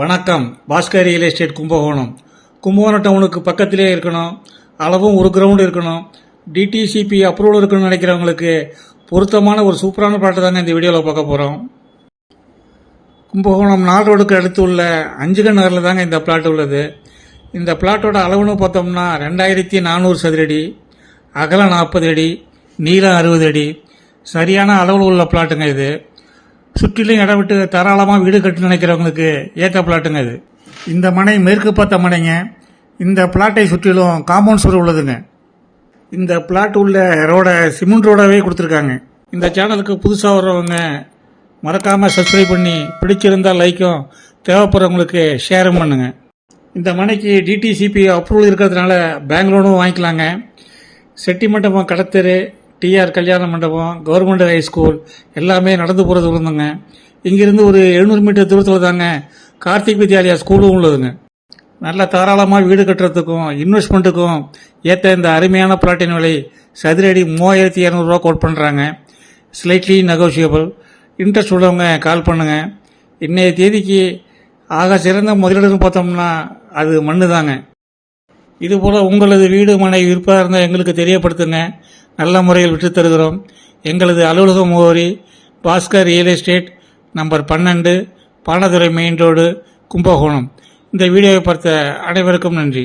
வணக்கம். Bhaskar real estate Kumbakonam. Kumbakonam டவுனுக்கு பக்கத்திலே இருக்கணும், அளவும் ஒரு கிரவுண்ட் இருக்கணும், டிடிசிபி அப்ரூவல் இருக்கணும்னு நினைக்கிறவங்களுக்கு பொருத்தமான ஒரு சூப்பரான பிளாட் தாங்க இந்த வீடியோவில் பார்க்க போகிறோம். கும்பகோணம் நால் ரோடுக்கு அடுத்து உள்ள அஞ்சுகன் நகரில் தாங்க இந்த பிளாட் உள்ளது. இந்த பிளாட்டோட அளவுன்னு பார்த்தோம்னா 2400 சதுரடி, அகலம் 40 அடி, நீளம் 60 அடி, சரியான அளவில் உள்ள பிளாட்டுங்க இது. சுற்றிலும் இடம் விட்டு தாராளமாக வீடு கட்டு நினைக்கிறவங்களுக்கு ஏற்ற பிளாட்டுங்க இது. இந்த மனை மேற்கு பார்த்த மனைங்க. இந்த பிளாட்டை சுற்றிலும் காம்பவுண்ட் சுவர் உள்ளதுங்க. இந்த பிளாட் உள்ள ரோடை சிமெண்ட் ரோடாவே கொடுத்துருக்காங்க. இந்த சேனலுக்கு புதுசாக வர்றவங்க மறக்காமல் சப்ஸ்கிரைப் பண்ணி பிடிச்சிருந்தால் லைக்கும், தேவைப்படுறவங்களுக்கு ஷேரும் பண்ணுங்க. இந்த மனைக்கு டிடிசிபி அப்ரூவல் இருக்கிறதுனால பேங்க் லோனும் வாங்கிக்கலாங்க. செட்டி மண்டபம், கடத்தெரு, டிஆர் கல்யாண மண்டபம், கவர்மெண்ட் ஹை ஸ்கூல் எல்லாமே நடந்து போகிறது இருந்துங்க. இங்கிருந்து ஒரு 700 மீட்டர் தூரத்தில் தாங்க கார்த்திக் வித்யாலயா ஸ்கூலும் உள்ளதுங்க. நல்ல தாராளமாக வீடு கட்டுறதுக்கும் இன்வெஸ்ட்மெண்ட்டுக்கும் ஏற்ற இந்த அருமையான பிளாட்டின் விலை சதுரடி 3200 ரூபா கோட் பண்ணுறாங்க. Slightly negotiable. இன்ட்ரெஸ்ட் உள்ளவங்க கால் பண்ணுங்க. இன்றைய தேதிக்கு ஆக சிறந்த முதலீடுன்னு பார்த்தோம்னா அது மண்ணு தாங்க. இதுபோல் உங்களது வீடு மனை விற்பதாக இருந்தால் எங்களுக்கு தெரியப்படுத்துங்க. நல்ல முறையில் விட்டு தருகிறோம். எங்களது அலுவலக முகவரி Bhaskar real estate, number 12, Banadurai main road, Kumbakonam. இந்த வீடியோவை பார்த்த அனைவருக்கும் நன்றி.